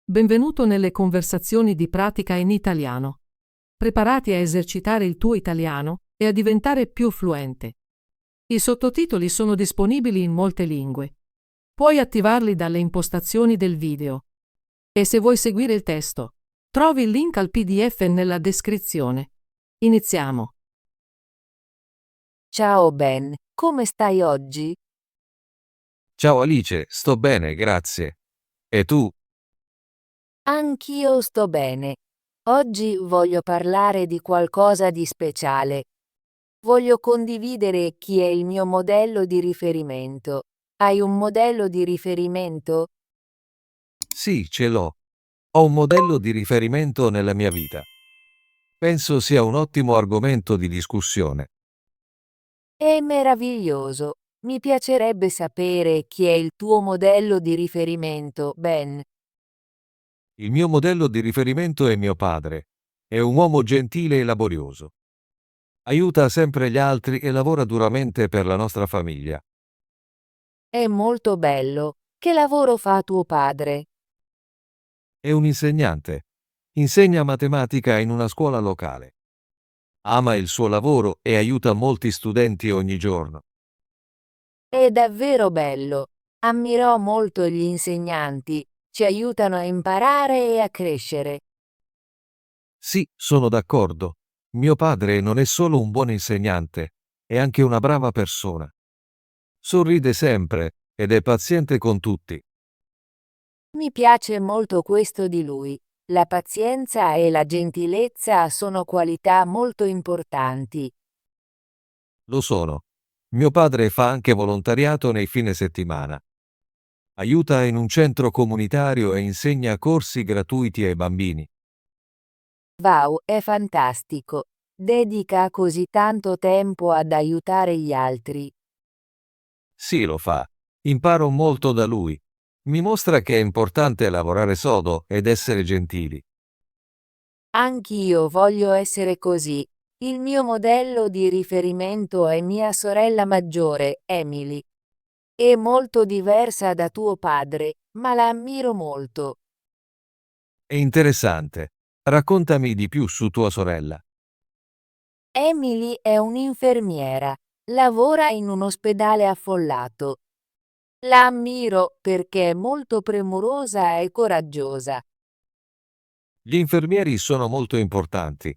Benvenuto nelle conversazioni di pratica in italiano. Preparati a esercitare il tuo italiano e a diventare più fluente. I sottotitoli sono disponibili in molte lingue. Puoi attivarli dalle impostazioni del video. E se vuoi seguire il testo, trovi il link al PDF nella descrizione. Iniziamo. Ciao Ben, come stai oggi? Ciao Alice, sto bene, grazie. E tu? Anch'io sto bene. Oggi voglio parlare di qualcosa di speciale. Voglio condividere chi è il mio modello di riferimento. Hai un modello di riferimento? Sì, ce l'ho. Ho un modello di riferimento nella mia vita. Penso sia un ottimo argomento di discussione. È meraviglioso. Mi piacerebbe sapere chi è il tuo modello di riferimento, Ben. Il mio modello di riferimento è mio padre. È un uomo gentile e laborioso. Aiuta sempre gli altri e lavora duramente per la nostra famiglia. È molto bello. Che lavoro fa tuo padre? È un insegnante. Insegna matematica in una scuola locale. Ama il suo lavoro e aiuta molti studenti ogni giorno. È davvero bello. Ammirò molto gli insegnanti, ci aiutano a imparare e a crescere. Sì, sono d'accordo. Mio padre non è solo un buon insegnante, è anche una brava persona. Sorride sempre ed è paziente con tutti. Mi piace molto questo di lui. La pazienza e la gentilezza sono qualità molto importanti. Lo sono. Mio padre fa anche volontariato nei fine settimana. Aiuta in un centro comunitario e insegna corsi gratuiti ai bambini. Wow, è fantastico. Dedica così tanto tempo ad aiutare gli altri. Sì, lo fa. Imparo molto da lui. Mi mostra che è importante lavorare sodo ed essere gentili. Anch'io voglio essere così. Il mio modello di riferimento è mia sorella maggiore, Emily. È molto diversa da tuo padre, ma la ammiro molto. È interessante. Raccontami di più su tua sorella. Emily è un'infermiera. Lavora in un ospedale affollato. La ammiro perché è molto premurosa e coraggiosa. Gli infermieri sono molto importanti.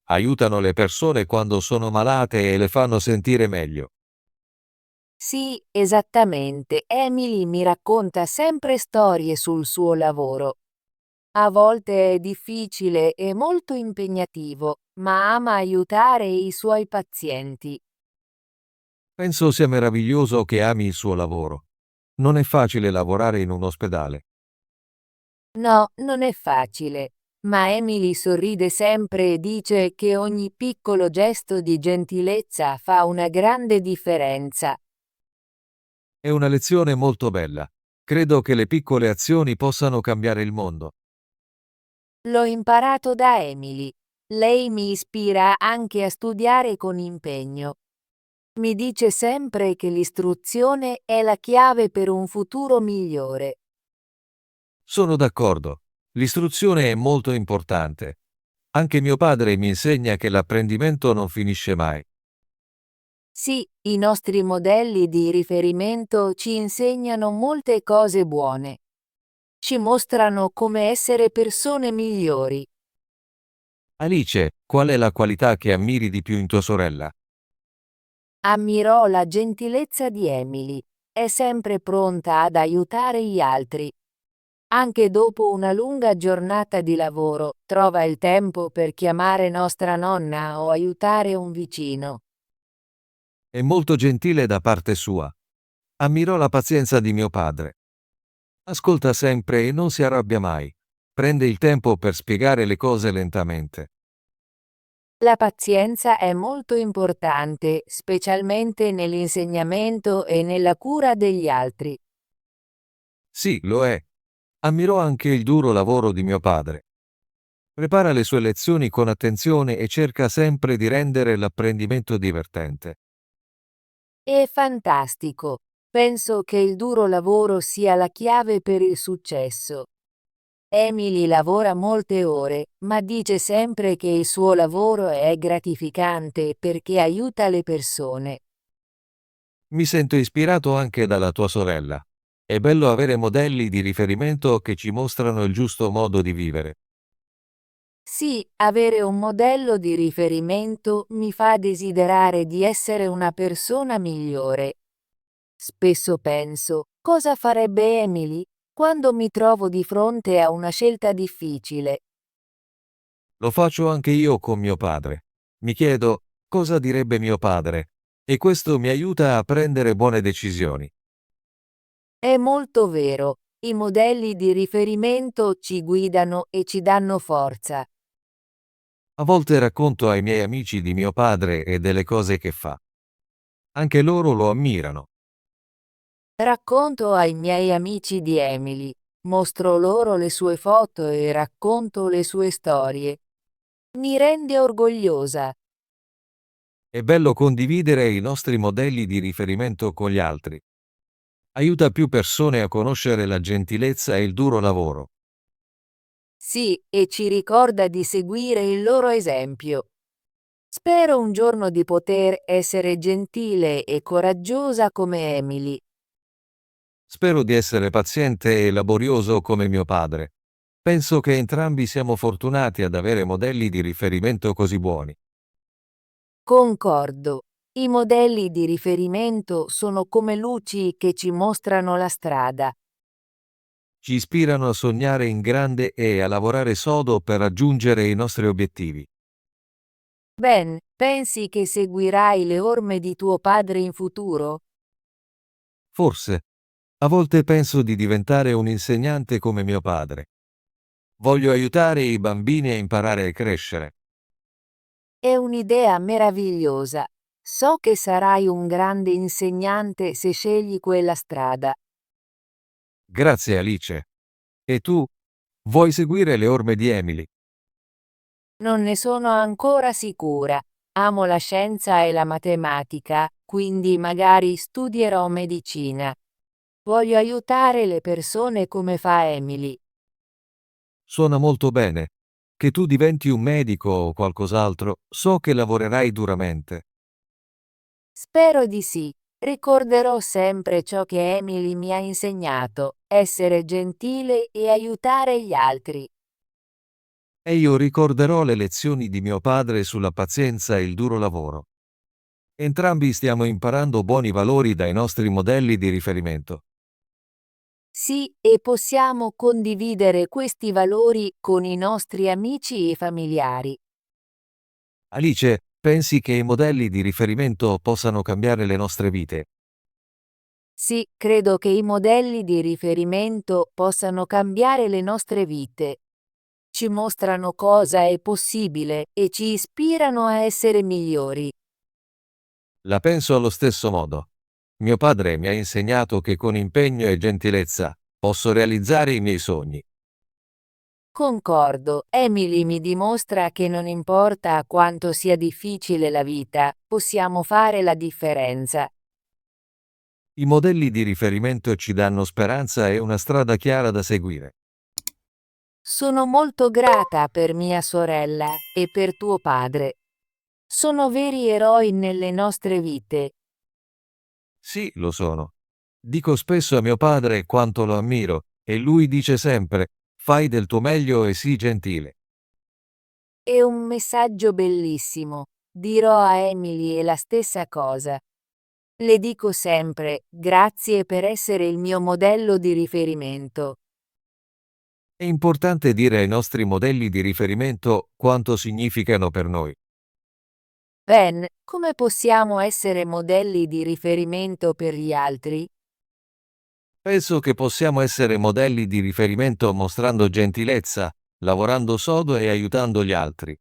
Aiutano le persone quando sono malate e le fanno sentire meglio. Sì, esattamente. Emily mi racconta sempre storie sul suo lavoro. A volte è difficile e molto impegnativo, ma ama aiutare i suoi pazienti. Penso sia meraviglioso che ami il suo lavoro. Non è facile lavorare in un ospedale. No, non è facile. Ma Emily sorride sempre e dice che ogni piccolo gesto di gentilezza fa una grande differenza. È una lezione molto bella. Credo che le piccole azioni possano cambiare il mondo. L'ho imparato da Emily. Lei mi ispira anche a studiare con impegno. Mi dice sempre che l'istruzione è la chiave per un futuro migliore. Sono d'accordo. L'istruzione è molto importante. Anche mio padre mi insegna che l'apprendimento non finisce mai. Sì, i nostri modelli di riferimento ci insegnano molte cose buone. Ci mostrano come essere persone migliori. Alice, qual è la qualità che ammiri di più in tua sorella? Ammirò la gentilezza di Emily. È sempre pronta ad aiutare gli altri. Anche dopo una lunga giornata di lavoro, trova il tempo per chiamare nostra nonna o aiutare un vicino. È molto gentile da parte sua. Ammirò la pazienza di mio padre. Ascolta sempre e non si arrabbia mai. Prende il tempo per spiegare le cose lentamente. La pazienza è molto importante, specialmente nell'insegnamento e nella cura degli altri. Sì, lo è. Ammirò anche il duro lavoro di mio padre. Prepara le sue lezioni con attenzione e cerca sempre di rendere l'apprendimento divertente. È fantastico. Penso che il duro lavoro sia la chiave per il successo. Emily lavora molte ore, ma dice sempre che il suo lavoro è gratificante perché aiuta le persone. Mi sento ispirato anche dalla tua sorella. È bello avere modelli di riferimento che ci mostrano il giusto modo di vivere. Sì, avere un modello di riferimento mi fa desiderare di essere una persona migliore. Spesso penso, cosa farebbe Emily quando mi trovo di fronte a una scelta difficile? Lo faccio anche io con mio padre. Mi chiedo cosa direbbe mio padre, e questo mi aiuta a prendere buone decisioni. È molto vero, i modelli di riferimento ci guidano e ci danno forza. A volte racconto ai miei amici di mio padre e delle cose che fa. Anche loro lo ammirano. Racconto ai miei amici di Emily, mostro loro le sue foto e racconto le sue storie. Mi rende orgogliosa. È bello condividere i nostri modelli di riferimento con gli altri. Aiuta più persone a conoscere la gentilezza e il duro lavoro. Sì, e ci ricorda di seguire il loro esempio. Spero un giorno di poter essere gentile e coraggiosa come Emily. Spero di essere paziente e laborioso come mio padre. Penso che entrambi siamo fortunati ad avere modelli di riferimento così buoni. Concordo. I modelli di riferimento sono come luci che ci mostrano la strada. Ci ispirano a sognare in grande e a lavorare sodo per raggiungere i nostri obiettivi. Ben, pensi che seguirai le orme di tuo padre in futuro? Forse, a volte penso di diventare un insegnante come mio padre. Voglio aiutare i bambini a imparare a crescere. È un'idea meravigliosa. So che sarai un grande insegnante se scegli quella strada. Grazie Alice. E tu? Vuoi seguire le orme di Emily? Non ne sono ancora sicura. Amo la scienza e la matematica, quindi magari studierò medicina. Voglio aiutare le persone come fa Emily. Suona molto bene. Che tu diventi un medico o qualcos'altro, so che lavorerai duramente. Spero di sì. Ricorderò sempre ciò che Emily mi ha insegnato, essere gentile e aiutare gli altri. E io ricorderò le lezioni di mio padre sulla pazienza e il duro lavoro. Entrambi stiamo imparando buoni valori dai nostri modelli di riferimento. Sì, e possiamo condividere questi valori con i nostri amici e familiari. Alice, pensi che i modelli di riferimento possano cambiare le nostre vite? Sì, credo che i modelli di riferimento possano cambiare le nostre vite. Ci mostrano cosa è possibile e ci ispirano a essere migliori. La penso allo stesso modo. Mio padre mi ha insegnato che con impegno e gentilezza posso realizzare i miei sogni. Concordo, Emily mi dimostra che non importa quanto sia difficile la vita, possiamo fare la differenza. I modelli di riferimento ci danno speranza e una strada chiara da seguire. Sono molto grata per mia sorella e per tuo padre. Sono veri eroi nelle nostre vite. Sì, lo sono. Dico spesso a mio padre quanto lo ammiro, e lui dice sempre, fai del tuo meglio e sii gentile. È un messaggio bellissimo. Dirò a Emily la stessa cosa. Le dico sempre, grazie per essere il mio modello di riferimento. È importante dire ai nostri modelli di riferimento quanto significano per noi. Ben, come possiamo essere modelli di riferimento per gli altri? Penso che possiamo essere modelli di riferimento mostrando gentilezza, lavorando sodo e aiutando gli altri.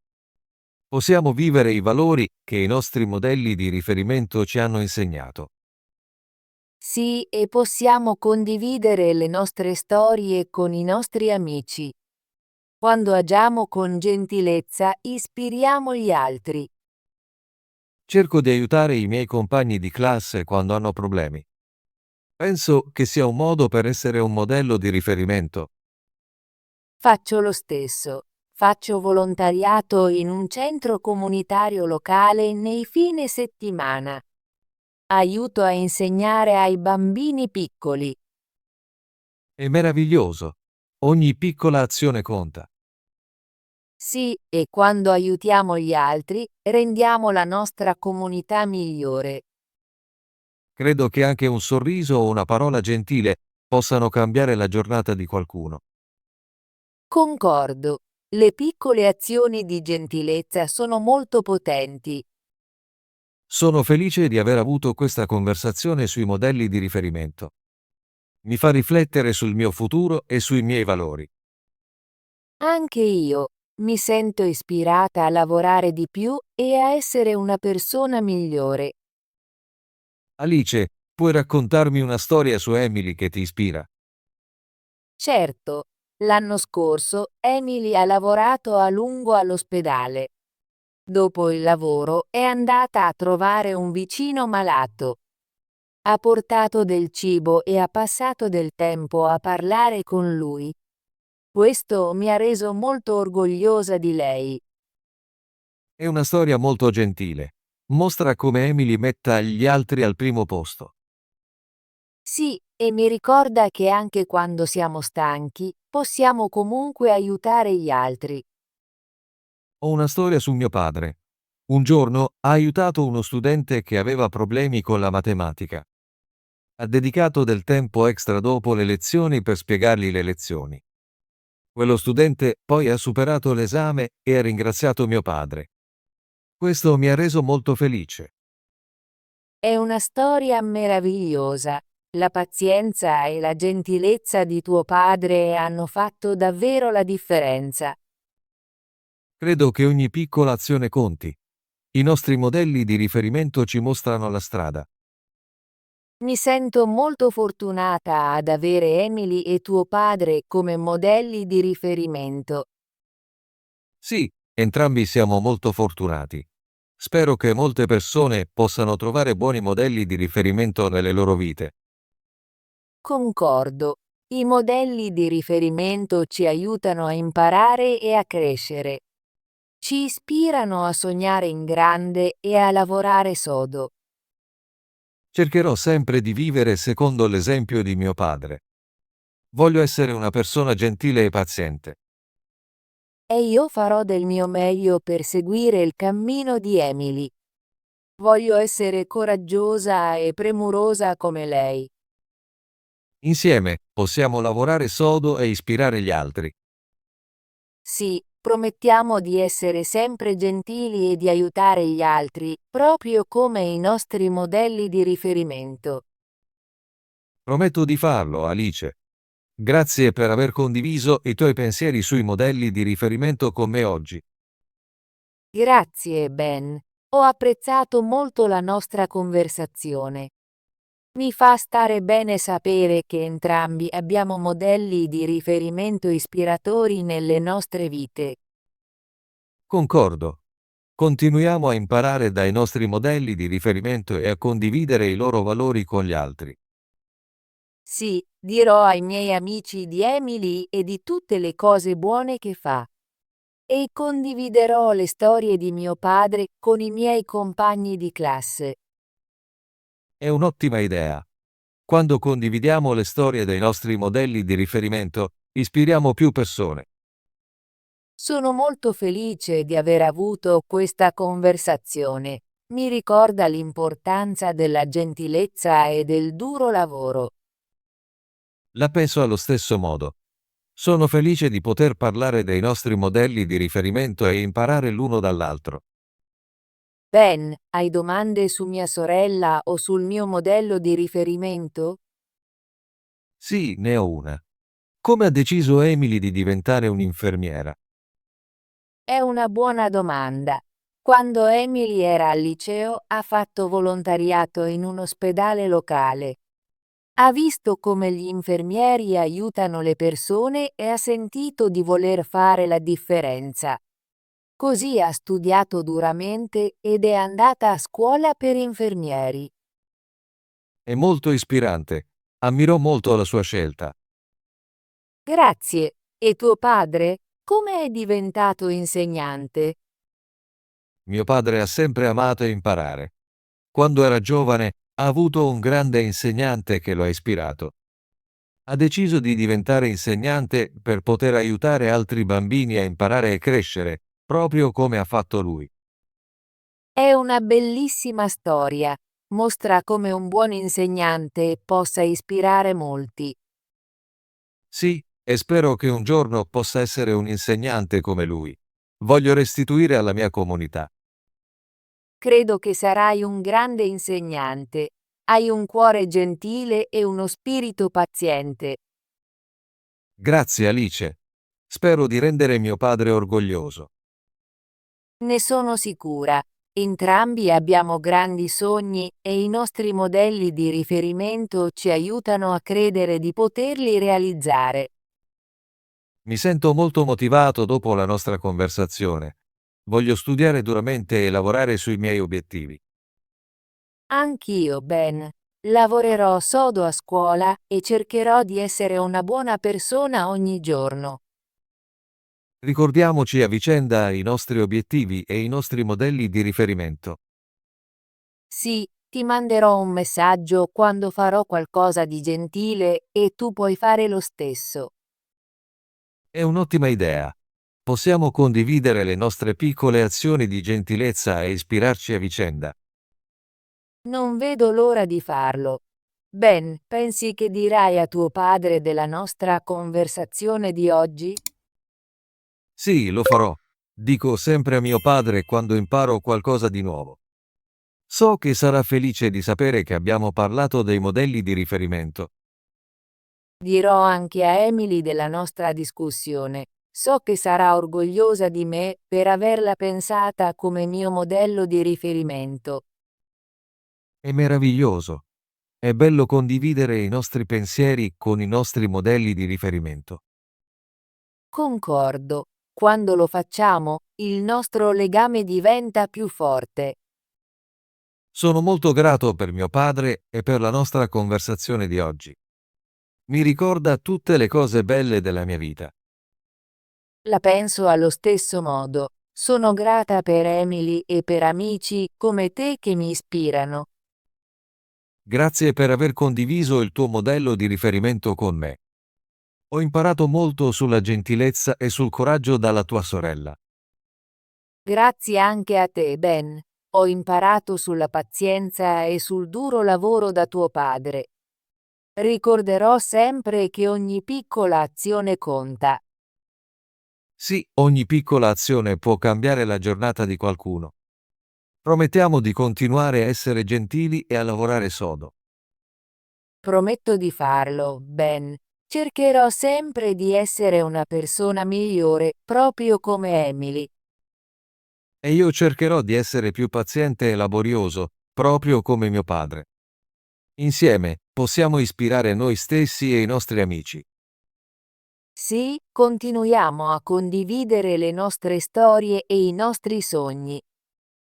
Possiamo vivere i valori che i nostri modelli di riferimento ci hanno insegnato. Sì, e possiamo condividere le nostre storie con i nostri amici. Quando agiamo con gentilezza, ispiriamo gli altri. Cerco di aiutare i miei compagni di classe quando hanno problemi. Penso che sia un modo per essere un modello di riferimento. Faccio lo stesso. Faccio volontariato in un centro comunitario locale nei fine settimana. Aiuto a insegnare ai bambini piccoli. È meraviglioso. Ogni piccola azione conta. Sì, e quando aiutiamo gli altri, rendiamo la nostra comunità migliore. Credo che anche un sorriso o una parola gentile possano cambiare la giornata di qualcuno. Concordo. Le piccole azioni di gentilezza sono molto potenti. Sono felice di aver avuto questa conversazione sui modelli di riferimento. Mi fa riflettere sul mio futuro e sui miei valori. Anche io mi sento ispirata a lavorare di più e a essere una persona migliore. Alice, puoi raccontarmi una storia su Emily che ti ispira? Certo, l'anno scorso Emily ha lavorato a lungo all'ospedale. Dopo il lavoro è andata a trovare un vicino malato. Ha portato del cibo e ha passato del tempo a parlare con lui. Questo mi ha reso molto orgogliosa di lei. È una storia molto gentile. Mostra come Emily metta gli altri al primo posto. Sì, e mi ricorda che anche quando siamo stanchi, possiamo comunque aiutare gli altri. Ho una storia su mio padre. Un giorno ha aiutato uno studente che aveva problemi con la matematica. Ha dedicato del tempo extra dopo le lezioni per spiegargli le lezioni. Quello studente poi ha superato l'esame e ha ringraziato mio padre. Questo mi ha reso molto felice. È una storia meravigliosa. La pazienza e la gentilezza di tuo padre hanno fatto davvero la differenza. Credo che ogni piccola azione conti. I nostri modelli di riferimento ci mostrano la strada. Mi sento molto fortunata ad avere Emily e tuo padre come modelli di riferimento. Sì, entrambi siamo molto fortunati. Spero che molte persone possano trovare buoni modelli di riferimento nelle loro vite. Concordo. I modelli di riferimento ci aiutano a imparare e a crescere. Ci ispirano a sognare in grande e a lavorare sodo. Cercherò sempre di vivere secondo l'esempio di mio padre. Voglio essere una persona gentile e paziente. E io farò del mio meglio per seguire il cammino di Emily. Voglio essere coraggiosa e premurosa come lei. Insieme possiamo lavorare sodo e ispirare gli altri. Sì, promettiamo di essere sempre gentili e di aiutare gli altri, proprio come i nostri modelli di riferimento. Prometto di farlo, Alice. Grazie per aver condiviso i tuoi pensieri sui modelli di riferimento con me oggi. Grazie, Ben. Ho apprezzato molto la nostra conversazione. Mi fa stare bene sapere che entrambi abbiamo modelli di riferimento ispiratori nelle nostre vite. Concordo. Continuiamo a imparare dai nostri modelli di riferimento e a condividere i loro valori con gli altri. Sì, dirò ai miei amici di Emily e di tutte le cose buone che fa. E condividerò le storie di mio padre con i miei compagni di classe. È un'ottima idea. Quando condividiamo le storie dei nostri modelli di riferimento, ispiriamo più persone. Sono molto felice di aver avuto questa conversazione. Mi ricorda l'importanza della gentilezza e del duro lavoro. La penso allo stesso modo. Sono felice di poter parlare dei nostri modelli di riferimento e imparare l'uno dall'altro. Ben, hai domande su mia sorella o sul mio modello di riferimento? Sì, ne ho una. Come ha deciso Emily di diventare un'infermiera? È una buona domanda. Quando Emily era al liceo ha fatto volontariato in un ospedale locale. Ha visto come gli infermieri aiutano le persone e ha sentito di voler fare la differenza. Così ha studiato duramente ed è andata a scuola per infermieri. È molto ispirante. Ammiro molto la sua scelta. Grazie. E tuo padre? Come è diventato insegnante? Mio padre ha sempre amato imparare. Quando era giovane, ha avuto un grande insegnante che lo ha ispirato. Ha deciso di diventare insegnante per poter aiutare altri bambini a imparare e crescere, proprio come ha fatto lui. È una bellissima storia. Mostra come un buon insegnante possa ispirare molti. Sì, e spero che un giorno possa essere un insegnante come lui. Voglio restituire alla mia comunità. Credo che sarai un grande insegnante. Hai un cuore gentile e uno spirito paziente. Grazie Alice. Spero di rendere mio padre orgoglioso. Ne sono sicura. Entrambi abbiamo grandi sogni e i nostri modelli di riferimento ci aiutano a credere di poterli realizzare. Mi sento molto motivato dopo la nostra conversazione. Voglio studiare duramente e lavorare sui miei obiettivi. Anch'io, Ben. Lavorerò sodo a scuola e cercherò di essere una buona persona ogni giorno. Ricordiamoci a vicenda i nostri obiettivi e i nostri modelli di riferimento. Sì, ti manderò un messaggio quando farò qualcosa di gentile e tu puoi fare lo stesso. È un'ottima idea. Possiamo condividere le nostre piccole azioni di gentilezza e ispirarci a vicenda. Non vedo l'ora di farlo. Ben, pensi che dirai a tuo padre della nostra conversazione di oggi? Sì, lo farò. Dico sempre a mio padre quando imparo qualcosa di nuovo. So che sarà felice di sapere che abbiamo parlato dei modelli di riferimento. Dirò anche a Emily della nostra discussione. So che sarà orgogliosa di me per averla pensata come mio modello di riferimento. È meraviglioso. È bello condividere i nostri pensieri con i nostri modelli di riferimento. Concordo. Quando lo facciamo, il nostro legame diventa più forte. Sono molto grato per mio padre e per la nostra conversazione di oggi. Mi ricorda tutte le cose belle della mia vita. La penso allo stesso modo. Sono grata per Emily e per amici come te che mi ispirano. Grazie per aver condiviso il tuo modello di riferimento con me. Ho imparato molto sulla gentilezza e sul coraggio dalla tua sorella. Grazie anche a te, Ben. Ho imparato sulla pazienza e sul duro lavoro da tuo padre. Ricorderò sempre che ogni piccola azione conta. Sì, ogni piccola azione può cambiare la giornata di qualcuno. Promettiamo di continuare a essere gentili e a lavorare sodo. Prometto di farlo, Ben. Cercherò sempre di essere una persona migliore, proprio come Emily. E io cercherò di essere più paziente e laborioso, proprio come mio padre. Insieme, possiamo ispirare noi stessi e i nostri amici. Sì, continuiamo a condividere le nostre storie e i nostri sogni.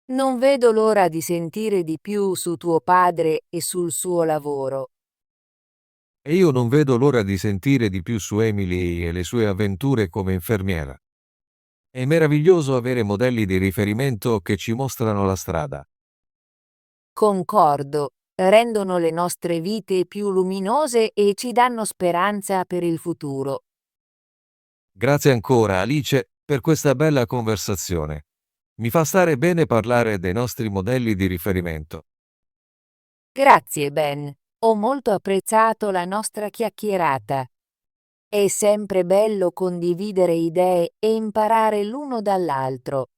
Non vedo l'ora di sentire di più su tuo padre e sul suo lavoro. E io non vedo l'ora di sentire di più su Emily e le sue avventure come infermiera. È meraviglioso avere modelli di riferimento che ci mostrano la strada. Concordo, rendono le nostre vite più luminose e ci danno speranza per il futuro. Grazie ancora, Alice, per questa bella conversazione. Mi fa stare bene parlare dei nostri modelli di riferimento. Grazie, Ben. Ho molto apprezzato la nostra chiacchierata. È sempre bello condividere idee e imparare l'uno dall'altro.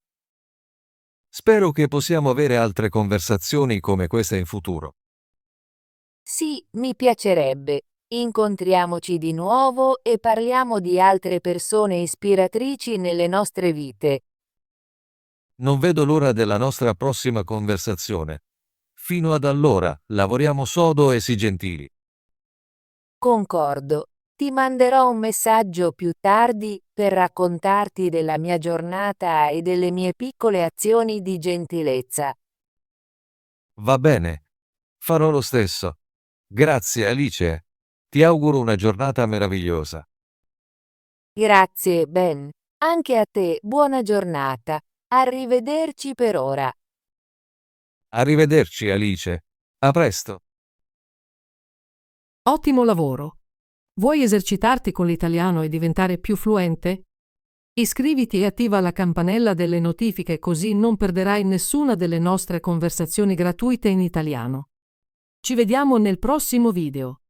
Spero che possiamo avere altre conversazioni come questa in futuro. Sì, mi piacerebbe. Incontriamoci di nuovo e parliamo di altre persone ispiratrici nelle nostre vite. Non vedo l'ora della nostra prossima conversazione. Fino ad allora, lavoriamo sodo e sii gentili. Concordo. Ti manderò un messaggio più tardi per raccontarti della mia giornata e delle mie piccole azioni di gentilezza. Va bene. Farò lo stesso. Grazie, Alice. Ti auguro una giornata meravigliosa. Grazie, Ben. Anche a te, buona giornata. Arrivederci per ora. Arrivederci, Alice. A presto. Ottimo lavoro! Vuoi esercitarti con l'italiano e diventare più fluente? Iscriviti e attiva la campanella delle notifiche così non perderai nessuna delle nostre conversazioni gratuite in italiano. Ci vediamo nel prossimo video.